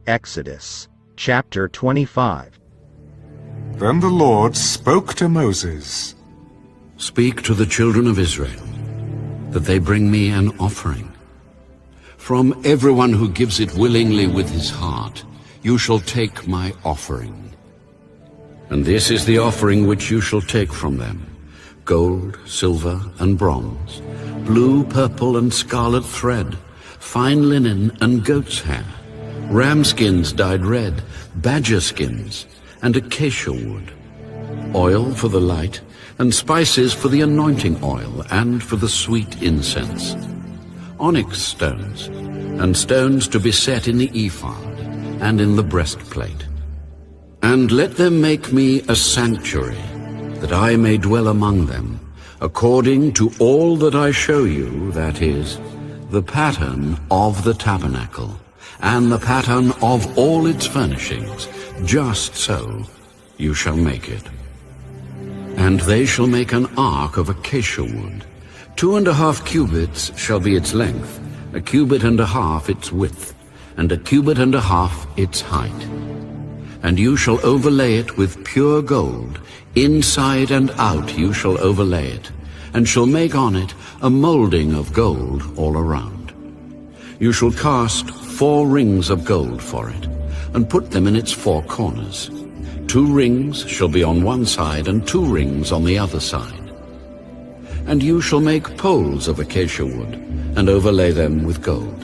Exodus, chapter 25. Then the Lord spoke to Moses. Speak to the children of Israel, that they bring me an offering. From everyone who gives it willingly with his heart, you shall take my offering. And this is the offering which you shall take from them: gold, silver, and bronze, blue, purple, and scarlet thread, fine linen and goat's hair, ram skins dyed red, badger skins, and acacia wood, oil for the light, and spices for the anointing oil and for the sweet incense, onyx stones, and stones to be set in the ephod and in the breastplate. And let them make me a sanctuary, that I may dwell among them, according to all that I show you, that is, the pattern of the tabernacle, and the pattern of all its furnishings, just so you shall make it. And they shall make an ark of acacia wood. 2.5 cubits shall be its length, 1.5 cubits its width, and 1.5 cubits its height. And you shall overlay it with pure gold, inside and out you shall overlay it, and shall make on it a molding of gold all around. You shall cast 4 rings of gold for it, and put them in its 4 corners. 2 rings shall be on one side, and 2 rings on the other side. And you shall make poles of acacia wood, and overlay them with gold.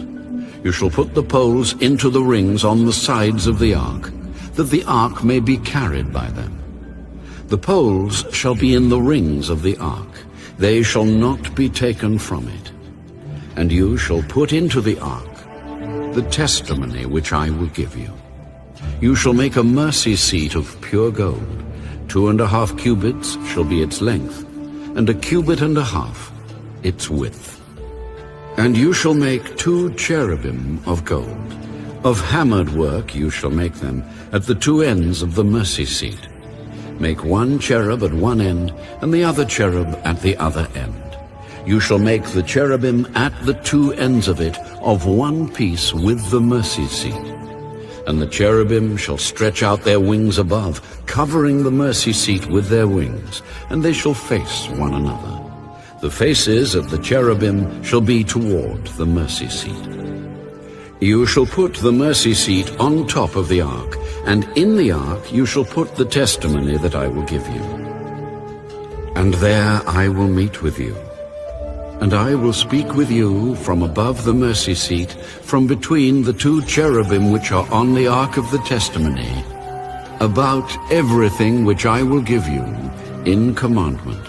You shall put the poles into the rings on the sides of the ark, that the ark may be carried by them. The poles shall be in the rings of the ark, they shall not be taken from it. And you shall put into the ark the testimony which I will give you. You shall make a mercy seat of pure gold. 2.5 cubits shall be its length, and 1.5 cubits its width. And you shall make 2 cherubim of gold. Of hammered work you shall make them at the 2 ends of the mercy seat. Make 1 cherub at one end, and the other cherub at the other end. You shall make the cherubim at the 2 ends of it of one piece with the mercy seat. And the cherubim shall stretch out their wings above, covering the mercy seat with their wings, and they shall face one another. The faces of the cherubim shall be toward the mercy seat. You shall put the mercy seat on top of the ark, and in the ark you shall put the testimony that I will give you. And there I will meet with you, and I will speak with you from above the mercy seat, from between the 2 cherubim which are on the ark of the testimony, about everything which I will give you in commandment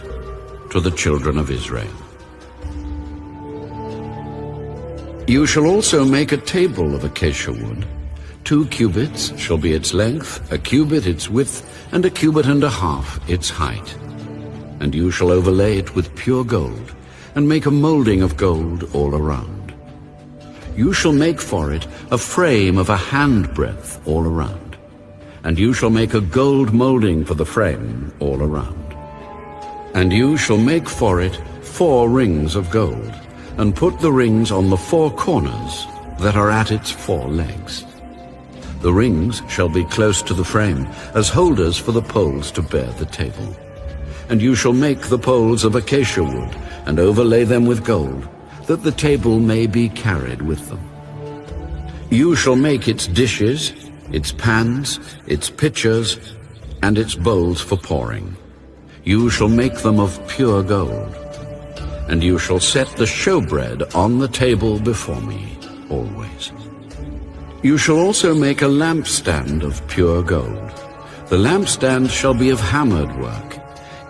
to the children of Israel. You shall also make a table of acacia wood. 2 cubits shall be its length, 1 cubit its width, and 1.5 cubits its height. And you shall overlay it with pure gold, and make a molding of gold all around. You shall make for it a frame of 1 handbreadth all around. And you shall make a gold molding for the frame all around. And you shall make for it 4 rings of gold, and put the rings on the 4 corners that are at its 4 legs. The rings shall be close to the frame, as holders for the poles to bear the table. And you shall make the poles of acacia wood, and overlay them with gold, that the table may be carried with them. You shall make its dishes, its pans, its pitchers, and its bowls for pouring. You shall make them of pure gold. And you shall set the showbread on the table before me always. You shall also make a lampstand of pure gold. The lampstand shall be of hammered work.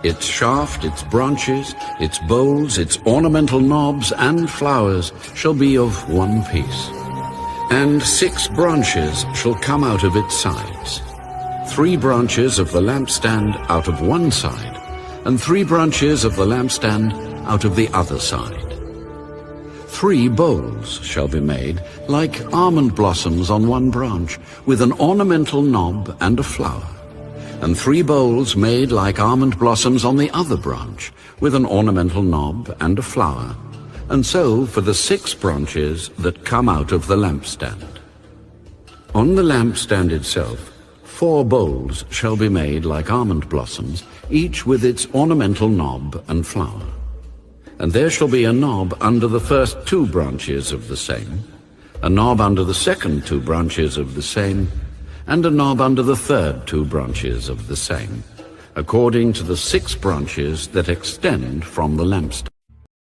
Its shaft, its branches, its bowls, its ornamental knobs and flowers shall be of one piece. And 6 branches shall come out of its sides. 3 branches of the lampstand out of one side, and 3 branches of the lampstand out of the other side. 3 bowls shall be made, like almond blossoms on one branch, with an ornamental knob and a flower. And 3 bowls made like almond blossoms on the other branch, with an ornamental knob and a flower. And so for the 6 branches that come out of the lampstand. On the lampstand itself, 4 bowls shall be made like almond blossoms, each with its ornamental knob and flower. And there shall be a knob under the first 2 branches of the same, a knob under the second 2 branches of the same, and a knob under the third 2 branches of the same, according to the 6 branches that extend from the lampstand.